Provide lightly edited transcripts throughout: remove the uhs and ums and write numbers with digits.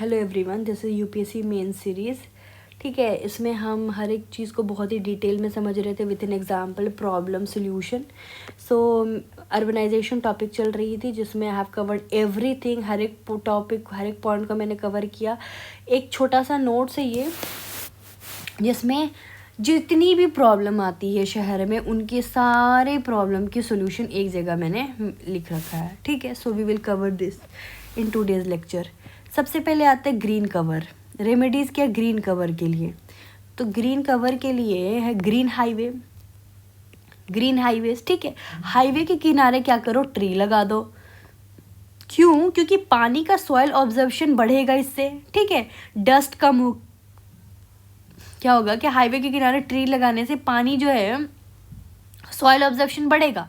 Hello everyone, this is UPSC main series. ठीक है, इसमें हम हर एक चीज़ को बहुत ही डिटेल में समझ रहे थे with in example, problem, solution. So urbanization topic चल रही थी जिसमें आई हैव कवर्ड एवरीथिंग। हर एक टॉपिक, हर एक पॉइंट को मैंने कवर किया। एक छोटा सा नोट्स है ये, जिसमें जितनी भी प्रॉब्लम आती है शहर में, उनके सारे प्रॉब्लम की सोल्यूशन एक जगह मैंने लिख रखा है। ठीक है, so we will cover this in today's lecture. सबसे पहले आता है ग्रीन कवर। रेमेडीज़ क्या ग्रीन कवर के लिए? तो ग्रीन कवर के लिए है ग्रीन हाईवे, ग्रीन हाईवेज। ठीक है, हाईवे के किनारे क्या करो, ट्री लगा दो। क्यों? क्योंकि पानी का सॉइल ऑब्जर्वेशन बढ़ेगा इससे। ठीक है, डस्ट कम हो, क्या होगा कि हाईवे के किनारे ट्री लगाने से पानी जो है सॉइल ऑब्जर्वेशन बढ़ेगा,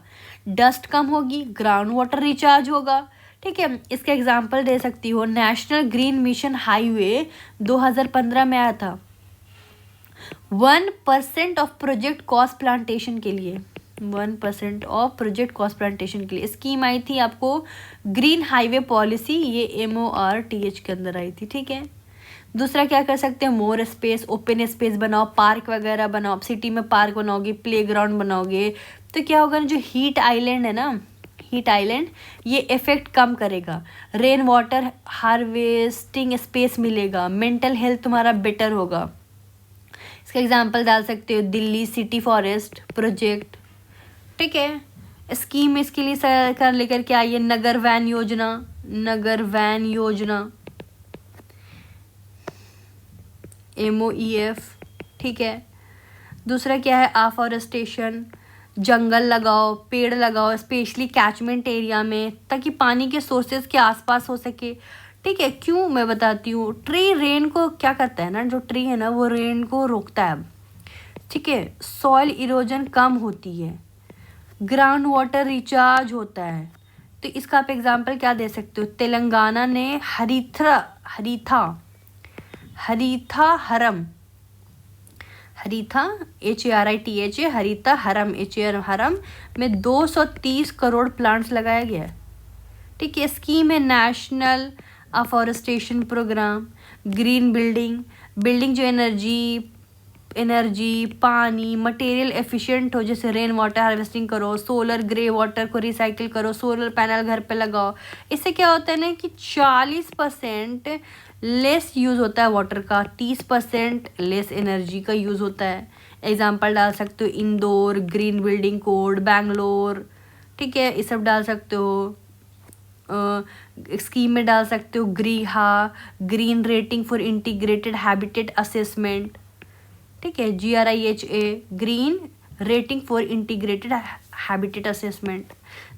डस्ट कम होगी, ग्राउंड वाटर रिचार्ज होगा। ठीक है, इसका एग्जांपल दे सकती हो, नेशनल ग्रीन मिशन हाईवे 2015 में आया था। 1% ऑफ प्रोजेक्ट कॉस्ट प्लांटेशन के लिए, 1% ऑफ प्रोजेक्ट कॉस्ट प्लांटेशन के लिए स्कीम आई थी आपको, ग्रीन हाईवे पॉलिसी। ये MORTH के अंदर आई थी। ठीक है, दूसरा क्या कर सकते हैं, मोर स्पेस, ओपन स्पेस बनाओ, पार्क वगैरह बनाओ। सिटी में पार्क बनाओगे, प्लेग्राउंड बनाओगे, तो क्या होगा, जो हीट आइलैंड है ना, हीट आइलैंड, ये इफेक्ट कम करेगा। रेन वाटर हार्वेस्टिंग स्पेस मिलेगा, मेंटल हेल्थ तुम्हारा बेटर होगा। इसका एग्जांपल डाल सकते हो, दिल्ली सिटी फॉरेस्ट प्रोजेक्ट। ठीक है, स्कीम इसके लिए सरकार लेकर के आई है, नगर वैन योजना, नगर वैन योजना, MOEF। ठीक है, दूसरा क्या है, अफॉरेस्टेशन, जंगल लगाओ, पेड़ लगाओ, स्पेशली कैचमेंट एरिया में, ताकि पानी के सोर्सेज के आसपास हो सके। ठीक है, क्यों मैं बताती हूँ। ट्री रेन को क्या करता है ना, जो ट्री है ना वो रेन को रोकता है। ठीक है, सॉइल इरोजन कम होती है, ग्राउंड वाटर रिचार्ज होता है। तो इसका आप एग्जांपल क्या दे सकते हो, तेलंगाना ने हरीथा हरम, हरीथा HARITHA, हरीता हरम हरम में 230 करोड़ प्लांट्स लगाया गया है। ठीक है, स्कीम है national afforestation programme, green building जो एनर्जी, पानी, मटेरियल एफिशिएंट हो, जैसे रेन वाटर हार्वेस्टिंग करो, सोलर ग्रे वाटर को रिसाइकिल करो, सोलर पैनल घर पे लगाओ। इससे क्या होता है ना कि 40% लेस यूज़ होता है वाटर का, 30% लेस एनर्जी का यूज़ होता है। एग्जांपल डाल सकते हो, Indore green building code, Bangalore. ठीक है, ये सब डाल सकते हो। स्कीम में डाल सकते हो green rating for integrated habitat assessment. ठीक है, GRIHA, green rating for integrated habitat assessment.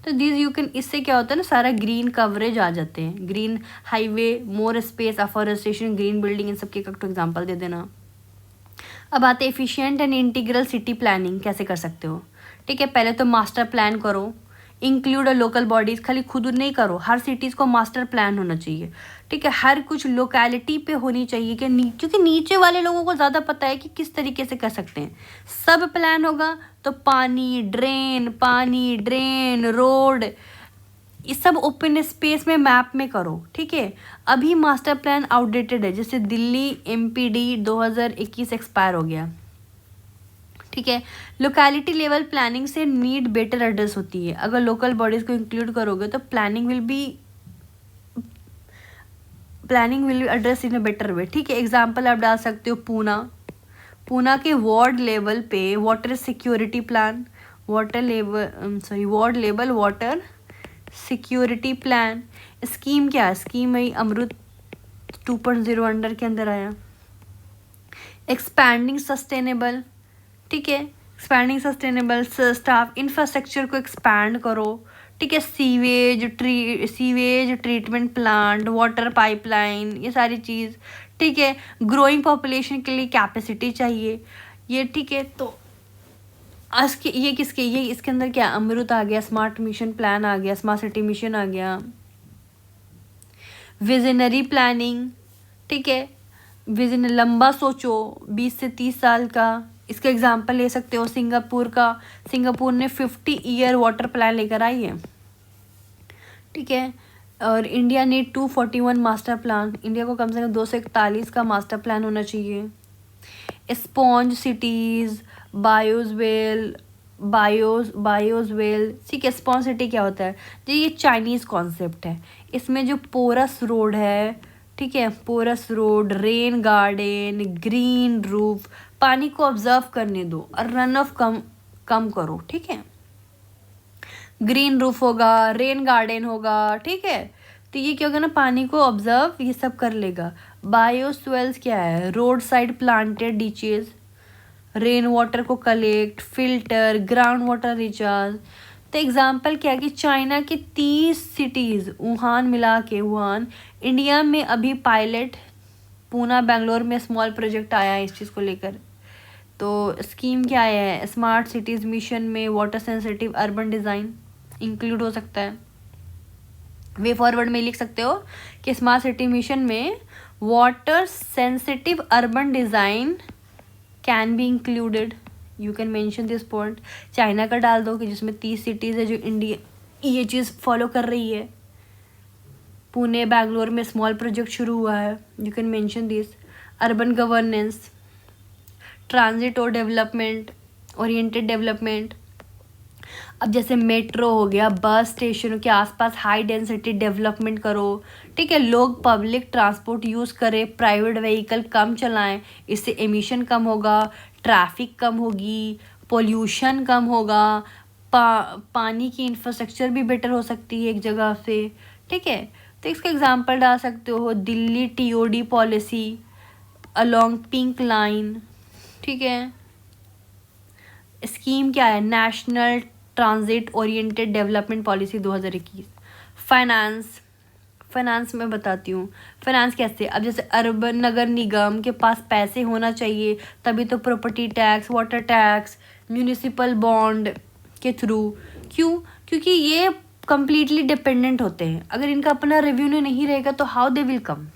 तो दिस यू कैन, इससे क्या होता है ना, सारा ग्रीन कवरेज आ जाते हैं। Green highway, more space, afforestation, green building, इन सब के एग्जांपल दे देना। अब आते हैं efficient and integral city planning कैसे कर सकते हो। ठीक है, पहले तो मास्टर प्लान करो, इंक्लूड लोकल बॉडीज, खाली खुद नहीं करो, हर सिटीज़ को मास्टर प्लान होना चाहिए। ठीक है, हर कुछ लोकेलिटी पे होनी चाहिए कि क्योंकि नीचे वाले लोगों को ज़्यादा पता है कि किस तरीके से कर सकते हैं। सब प्लान होगा तो पानी ड्रेन रोड, ये सब ओपन स्पेस में मैप में करो। ठीक है, अभी मास्टर प्लान आउटडेटेड है, जैसे दिल्ली MPD 2021 एक्सपायर हो गया। ठीक है, लोकेलिटी लेवल प्लानिंग से नीड बेटर एड्रेस होती है। अगर लोकल बॉडीज को इंक्लूड करोगे तो planning will be address in a better way. ठीक है, एग्जांपल आप डाल सकते हो, पूना के वार्ड लेवल पे water security plan, ward level water security plan. Scheme क्या है, स्कीम है अमृत 2.0 अंडर के अंदर आया। एक्सपैंडिंग सस्टेनेबल, ठीक है, एक्सपैंडिंग सस्टेनेबल स्टाफ, इंफ्रास्ट्रक्चर को एक्सपैंड करो। ठीक है, sewage treatment plant, water pipeline, ये सारी चीज़। ठीक है, ग्रोइंग पॉपुलेशन के लिए कैपेसिटी चाहिए ये। ठीक है, तो ये इसके अंदर क्या, अमृत आ गया, स्मार्ट मिशन प्लान आ गया, स्मार्ट सिटी मिशन आ गया, विजनरी प्लानिंग। ठीक है, विजन लंबा सोचो, 20 से 30 साल का। इसका एग्जांपल ले सकते हो सिंगापुर का, सिंगापुर ने 50 ईयर वाटर प्लान लेकर आई है। ठीक है, और इंडिया ने 241 मास्टर प्लान, इंडिया को कम से कम 241 का मास्टर प्लान होना चाहिए। स्पॉन्ज सिटीज़, बायोजवेल, बायोजवेल, ठीक है। स्पॉन्ज सिटी क्या होता है जी, ये चाइनीज़ कॉन्सेप्ट है। इसमें जो पोरस रोड है, ठीक है, porous road, rain garden, green roof, पानी को ऑब्जर्व करने दो और रन ऑफ कम कम करो, ठीक है। ग्रीन रूफ होगा, रेन गार्डन होगा, ठीक है। तो ये क्या होगा ना, पानी को ऑब्जर्व ये सब कर लेगा। बायोस्वेल्स क्या है, road side planted ditches, rain water को collect, filter, ground water recharge. तो एग्जाम्पल क्या है कि चाइना की 30 सिटीज़, वुहान मिला के, वुहान इंडिया में अभी पायलट, पूना बेंगलोर में स्मॉल प्रोजेक्ट आया है इस चीज़ को लेकर। तो स्कीम क्या है, स्मार्ट सिटीज़ मिशन में water sensitive urban design include हो सकता है। वे फॉरवर्ड में लिख सकते हो कि स्मार्ट सिटी मिशन में water sensitive urban design can be included, you can mention this point. China का डाल दो कि जिसमें 30 सिटीज़ है जो इंडिया ये चीज़ फॉलो कर रही है। पुणे बेंगलोर में स्मॉल प्रोजेक्ट शुरू हुआ है, you can mention this. Urban governance, transit और डेवलपमेंट, ओरिएंटेड डेवलपमेंट। अब जैसे मेट्रो हो गया, बस स्टेशनों के आसपास हाई डेंसिटी डेवलपमेंट करो, ठीक है। लोग पब्लिक ट्रांसपोर्ट यूज़ करें, प्राइवेट व्हीकल कम चलाएं, इससे एमिशन कम होगा, ट्रैफिक कम होगी, पोल्यूशन कम होगा, पानी की इंफ्रास्ट्रक्चर भी बेटर हो सकती है एक जगह से, ठीक है। तो इसका एग्जांपल डाल सकते हो, Delhi TOD policy along pink line, ठीक है। स्कीम क्या है, national transit oriented development policy 2021। Finance में बताती हूँ फाइनेंस कैसे। अब जैसे अर्बन नगर निगम के पास पैसे होना चाहिए, तभी तो property tax, water tax, municipal bond के थ्रू। क्यों? क्योंकि ये कम्प्लीटली डिपेंडेंट होते हैं। अगर इनका अपना रेवेन्यू नहीं रहेगा तो हाउ दे विल कम।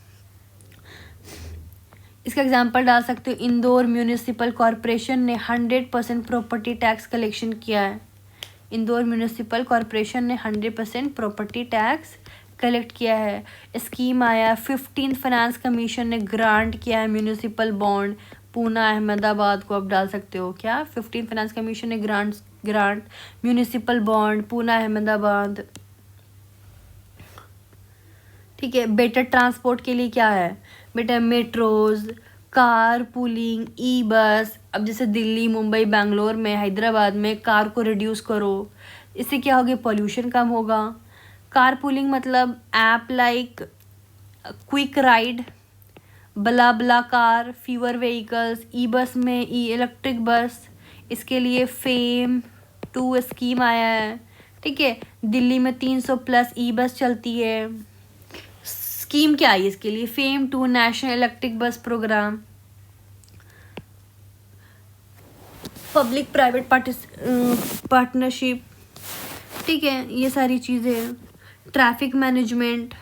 इसका एग्जांपल डाल सकते हो, इंदौर म्यूनिसिपल कॉरपोरेशन ने 100% प्रॉपर्टी टैक्स कलेक्शन किया है। इंदौर म्यूनिसिपल कॉरपोरेशन ने 100% प्रॉपर्टी टैक्स कलेक्ट किया है। स्कीम आया, 15 फाइनेंस कमीशन ने ग्रांट किया है म्यूनिसिपल बॉन्ड, पूना अहमदाबाद को आप डाल सकते हो क्या, 15 फाइनेंस कमीशन ने grant municipal bond, Poona Ahmedabad, ठीक है। बेटर ट्रांसपोर्ट के लिए क्या है बेटा, मेट्रोज, कार पूलिंग, ई बस। अब जैसे दिल्ली, मुंबई, बेंगलोर में, हैदराबाद में कार को रिड्यूस करो, इससे क्या होगा, पॉल्यूशन कम होगा। कार पूलिंग मतलब ऐप लाइक क्विक राइड, बला बला कार, फीवर व्हीकल्स। ई बस में ई इलेक्ट्रिक बस, इसके लिए फेम 2 स्कीम आया है, ठीक है। दिल्ली में 300+ ई बस चलती है। स्कीम क्या आई इसके लिए, FAME 2 national electric bus programme. Public private partnership, ठीक है, ये सारी चीज़ें। ट्रैफिक मैनेजमेंट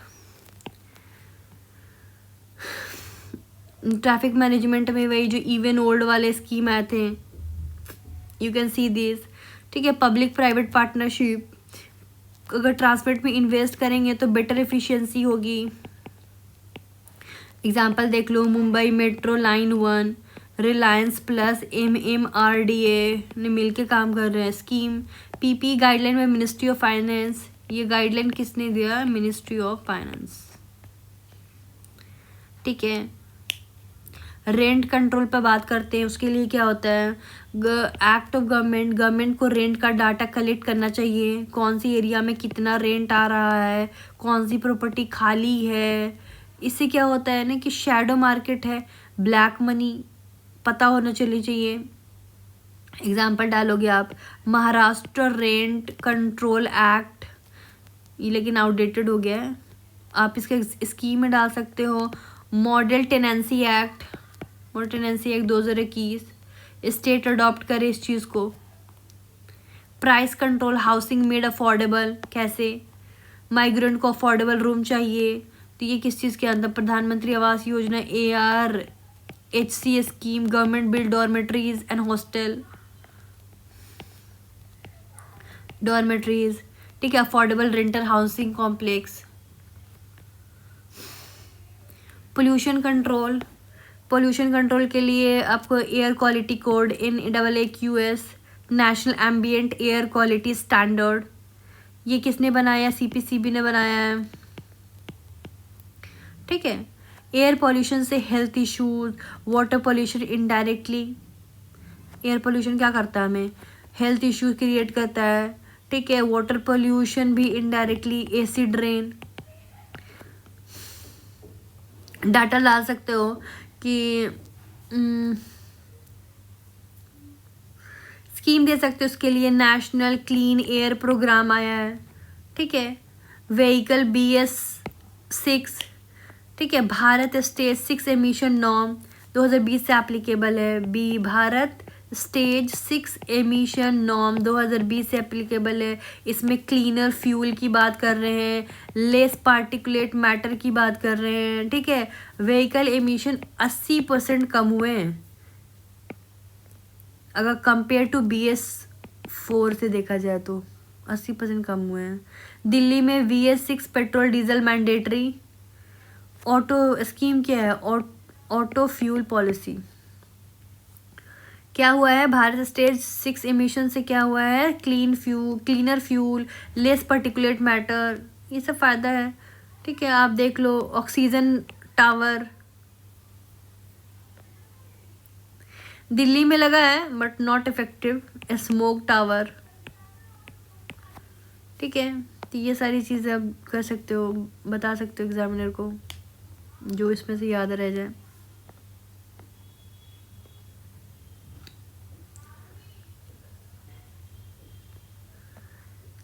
में वही जो इवन ओल्ड वाले स्कीम आए थे, यू कैन सी दिस, ठीक है। पब्लिक प्राइवेट पार्टनरशिप, अगर ट्रांसपोर्ट में इन्वेस्ट करेंगे तो बेटर एफिशिएंसी होगी। एग्जाम्पल देख लो, Mumbai metro line 1, Reliance plus MMRDA ने मिलके काम कर रहे हैं। स्कीम PP गाइडलाइन में मिनिस्ट्री ऑफ फाइनेंस, ये गाइडलाइन किसने दिया, मिनिस्ट्री ऑफ फाइनेंस, ठीक है। रेंट कंट्रोल पर बात करते हैं, उसके लिए क्या होता है, एक्ट ऑफ गवर्नमेंट को रेंट का डाटा कलेक्ट करना चाहिए, कौन सी एरिया में कितना रेंट आ रहा है, कौन सी प्रॉपर्टी खाली है। इससे क्या होता है ना कि शैडो मार्केट है, ब्लैक मनी पता होना चाहिए। एग्जाम्पल डालोगे आप, महाराष्ट्र रेंट कंट्रोल एक्ट, ये लेकिन आउटडेटेड हो गया है। आप इसके स्कीम में डाल सकते हो, model tenancy act 2021, state adopt करे इस चीज़ को। Price control, housing made affordable, कैसे, माइग्रेंट को अफोर्डेबल रूम चाहिए, तो ये किस चीज़ के अंदर, प्रधानमंत्री Awas Yojana, ARHC scheme, government build dormitories and hostel, dormitories, ठीक है। Affordable rental housing complex, pollution control के लिए आपको air quality code NAAQS, national ambient air quality standard, ये किसने बनाया? CPCB ने बनाया है, ठीक है। एयर पोल्यूशन से health issues, water pollution indirectly, air pollution क्या करता है? हमें हेल्थ इश्यूज क्रिएट करता है, ठीक है। वाटर पोल्यूशन भी इनडायरेक्टली, एसिड रेन। डाटा ला सकते हो कि स्कीम दे सकते हो उसके लिए, नेशनल क्लीन एयर प्रोग्राम आया है, ठीक है। व्हीकल BS6, ठीक है। भारत स्टेज 6 एमिशन नॉर्म 2020 से एप्लीकेबल है। भारत स्टेज 6 एमिशन नॉर्म 2020 से एप्लीकेबल है। इसमें क्लीनर फ्यूल की बात कर रहे हैं, लेस पार्टिकुलेट मैटर की बात कर रहे हैं, ठीक है। व्हीकल एमिशन 80% कम हुए हैं अगर कंपेयर टू BS4 से देखा जाए तो 80% कम हुए हैं। दिल्ली में BS6 petrol diesel mandatory. Auto scheme क्या है? Auto fuel policy. क्या हुआ है? भारत स्टेज 6 एमिशन से क्या हुआ है? Cleaner fuel, less particulate matter, ये सब फायदा है, ठीक है। आप देख लो, ऑक्सीजन टावर दिल्ली में लगा है but not effective. Smoke tower, ठीक है। तो ये सारी चीज़ें आप कर सकते हो, बता सकते हो एग्जामिनर को, जो इसमें से याद रह जाए।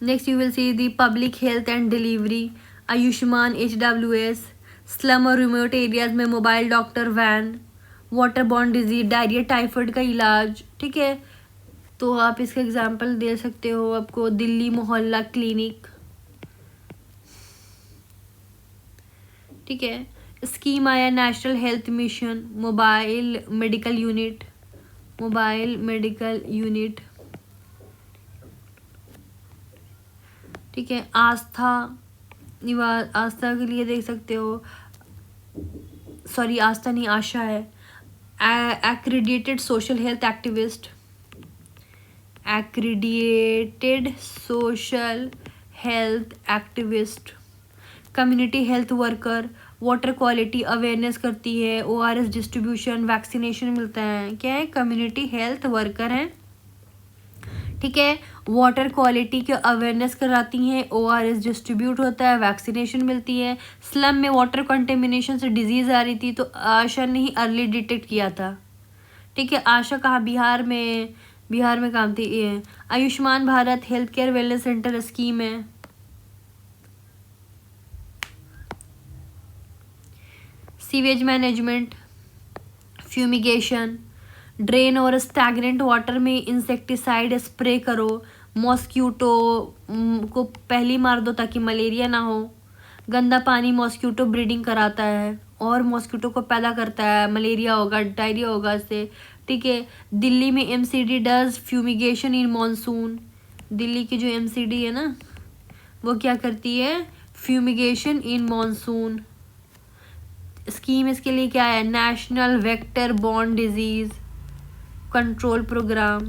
Next you will see the public health and delivery, Ayushman HWS, slum और रिमोट एरियाज में mobile doctor van, water borne disease, diarrhoea typhoid का इलाज, ठीक है। तो आप इसका एग्जांपल दे सकते हो आपको दिल्ली मोहल्ला क्लिनिक, ठीक है। स्कीम आया national health mission, mobile medical unit, ठीक है। आस्था के लिए देख सकते हो, सॉरी आस्था नहीं, आशा है। Accredited social health activist, community health worker, water quality awareness करती है, ORS डिस्ट्रीब्यूशन, वैक्सीनेशन मिलता है। क्या है? कम्युनिटी हेल्थ वर्कर हैं, ठीक है। वाटर क्वालिटी के अवेयरनेस कराती हैं, ORS डिस्ट्रीब्यूट होता है, वैक्सीनेशन मिलती है। स्लम में वाटर कंटेमिनेशन से डिजीज़ आ रही थी तो आशा ने ही अर्ली डिटेक्ट किया था, ठीक है। आशा कहाँ? बिहार में काम थी ये। Ayushman Bharat health care wellness centre scheme है। सीवेज मैनेजमेंट, फ्यूमिगेशन, ड्रेन और स्टैगनेंट वाटर में इंसेक्टिसाइड स्प्रे करो। मॉस्क्यूटो को पहली मार दो ताकि मलेरिया ना हो। गंदा पानी मॉस्क्यूटो ब्रीडिंग कराता है और मॉस्क्यूटो को पैदा करता है, मलेरिया होगा, डायरिया होगा इससे, ठीक है। दिल्ली में MCD does fumigation in monsoon. Delhi की जो MCD है ना, वो क्या करती है? फ्यूमिगेशन इन मानसून। स्कीम इसके लिए क्या है? National vector borne disease control programme,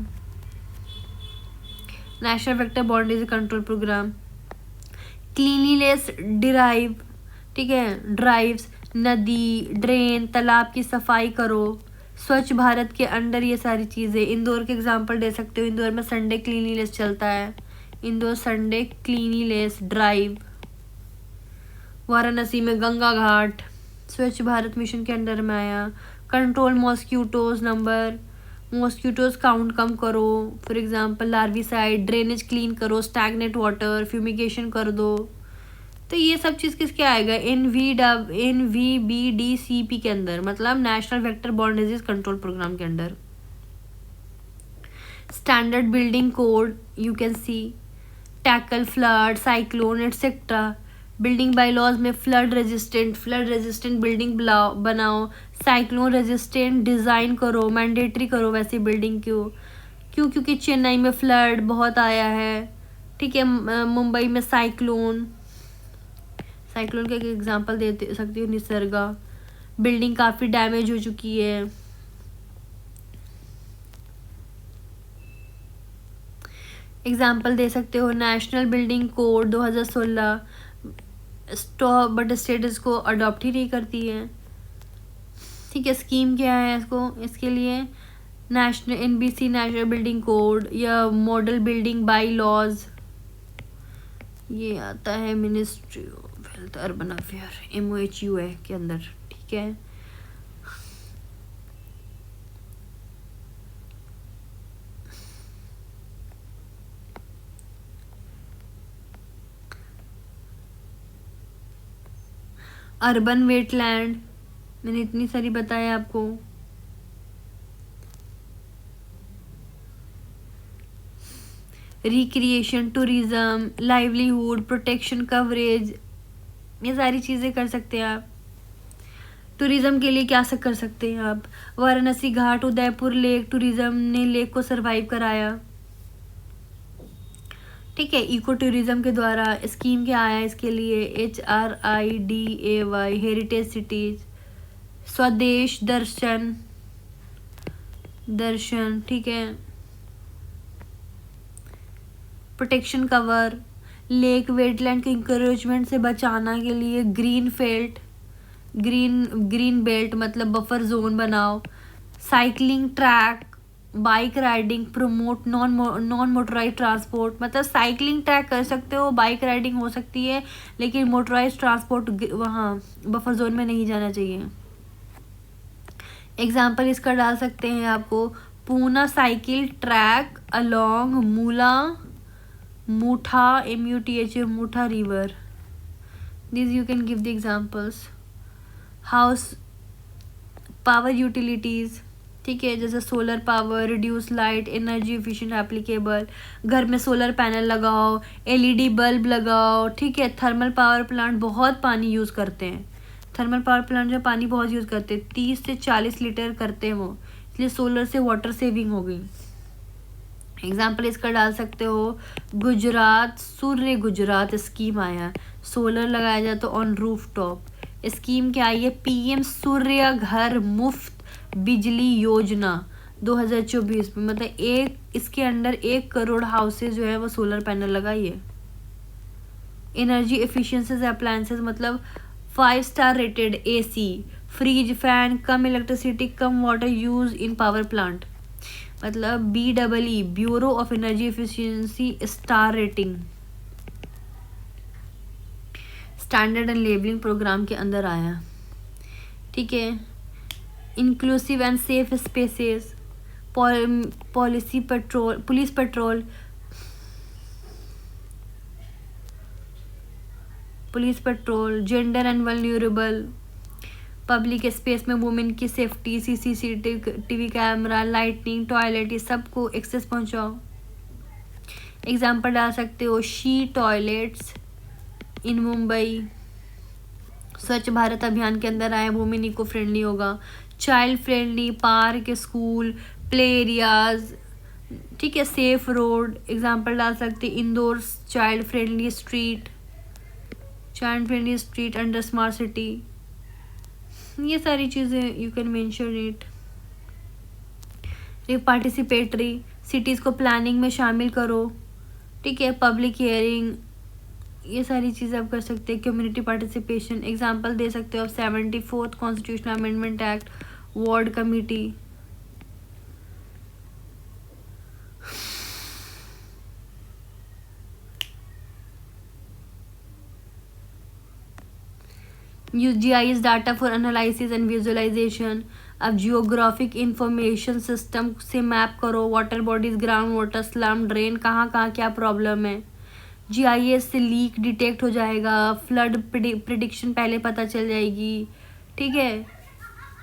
national vector borne disease control programme. Cleanliness drive, ठीक है, ड्राइव्स, नदी, ड्रेन, तालाब की सफाई करो। स्वच्छ भारत के अंडर ये सारी चीज़ें। इंदौर के एग्जांपल दे सकते हो, इंदौर में संडे क्लीनलीनेस चलता है, Indore Sunday cleanliness drive. Varanasi में गंगा घाट स्वच्छ भारत मिशन के अंडर में आया। Control mosquitoes number, mosquitoes count कम करो, for example larvicide, drainage clean करो, स्टैगनेट वाटर, फ्यूमिगेशन कर दो। तो ये सब चीज़ किसके आएगा? NVBDCP के अंदर, मतलब national vector borne disease control programme के under. Standard building code you can see, tackle flood, cyclone etcetera. Building bylaws में फ्लड रेजिस्टेंट बिल्डिंग बनाओ, साइक्लोन रेजिस्टेंट डिज़ाइन करो, मैंडेटरी करो वैसी बिल्डिंग क्योंकि चेन्नई में फ्लड बहुत आया है, ठीक है। मुंबई में साइक्लोन के एग्जांपल दे सकती हूँ, निसर्गा। बिल्डिंग काफ़ी डैमेज हो चुकी है। एग्जाम्पल दे सकते हो national building code 2016, stop but state इसको अडॉप्ट ही नहीं करती है। ठीक है, स्कीम क्या है इसको, इसके लिए national NBC national building code या मॉडल बिल्डिंग बाई लॉज, ये आता है ministry of health urban affair MOHUA के अंदर। ठीक है, अर्बन वेटलैंड मैंने इतनी सारी बताया आपको। Recreation, tourism, livelihood, protection, coverage, ये सारी चीज़ें कर सकते हैं आप। टूरिज्म के लिए क्या कर सकते हैं आप, वाराणसी घाट, उदयपुर लेक, टूरिज्म ने लेक को सरवाइव कराया। ठीक है, इको टूरिज्म के द्वारा स्कीम क्या आया इसके लिए, HRIDAY, हेरिटेज सिटीज, स्वदेश दर्शन, ठीक है, प्रोटेक्शन कवर, लेक वेटलैंड के इंकरेजमेंट से बचाना के लिए ग्रीन बेल्ट मतलब बफर जोन बनाओ, cycling track, bike riding, promote non motorise transport, मतलब साइकिलिंग ट्रैक कर सकते हो, बाइक राइडिंग हो सकती है, लेकिन मोटराइज ट्रांसपोर्ट वहाँ बफर जोन में नहीं जाना चाहिए। एग्जाम्पल इसका डाल सकते हैं आपको, Poona cycle track along Mutha Mutha river, this you can give the examples. House power utilities, ठीक है, जैसे solar power, reduce light, energy efficient applicable, घर में सोलर पैनल लगाओ, LED बल्ब लगाओ। ठीक है, थर्मल पावर प्लांट बहुत पानी यूज़ करते हैं, थर्मल पावर प्लांट जो पानी बहुत यूज़ करते हैं, 30 से 40 लीटर करते हैं वो, इसलिए सोलर से वाटर सेविंग हो गई। एग्जाम्पल इसका डाल सकते हो, गुजरात सूर्य गुजरात स्कीम आया, सोलर लगाया जाए तो ऑन रूफ टॉप। स्कीम क्या आई है, PM सूर्य घर मुफ्त बिजली योजना 2024 में, मतलब इसके अंडर 1 करोड़ हाउसेज जो है वो सोलर पैनल लगाइए। एनर्जी एफिशिएंसी अप्लायंसेस मतलब 5 star rated AC, fridge, fan, कम इलेक्ट्रिसिटी, कम water use in power plant, मतलब BEE bureau of energy efficiency star rating, standard and labelling programme के अंदर आया। ठीक है, inclusive and safe spaces, police patrol, gender and vulnerable, public space में women की safety, CCTV camera, lighting, toilet, ये सबको एक्सेस पहुंचाओ। एग्जाम्पल डाल सकते हो, शी टॉयलेट्स इन मुंबई, स्वच्छ भारत अभियान के अंदर आया, वुमेन इको फ्रेंडली होगा, child friendly park, school, play areas, ठीक है, सेफ रोड। एग्जाम्पल डाल सकते Indore child friendly street under smart city, ये सारी चीज़ें you can mention it. Participatory cities को प्लानिंग में शामिल करो। ठीक है, पब्लिक हियरिंग, ये सारी चीज़ें आप कर सकते हैं। कम्युनिटी पार्टिसिपेशन, एग्जांपल दे सकते हो आप 74th constitutional amendment act, ward committee. Use GIS data for analysis and visualisation. अब जियोग्राफिक इंफॉर्मेशन सिस्टम से मैप करो, water bodies, ground water, slum, drain, कहाँ कहाँ क्या प्रॉब्लम है। GIS से लीक डिटेक्ट हो जाएगा, फ्लड प्रिडिक्शन पहले पता चल जाएगी। ठीक है,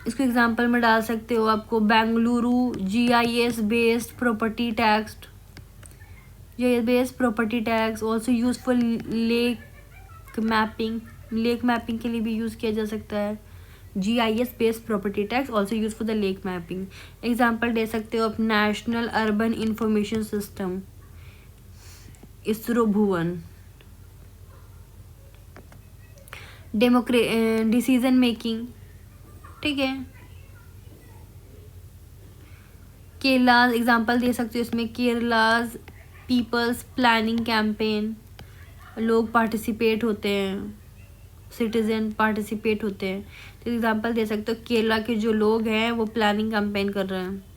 इसको एग्जांपल में डाल सकते हो आपको, Bengaluru GIS based property tax also use for lake mapping के लिए भी यूज़ किया जा सकता है। GIS based property tax also use for the lake mapping. Example दे सकते हो आप, national urban information system, ISRO Bhuvan. Decision making, ठीक है। केरला एग्जांपल दे सकते हो इसमें, केरलाज पीपल्स प्लानिंग कैंपेन, लोग पार्टिसिपेट होते हैं, सिटीजन पार्टिसिपेट होते हैं। तो एग्जांपल दे सकते हो केरला के जो लोग हैं वो प्लानिंग कैंपेन कर रहे हैं।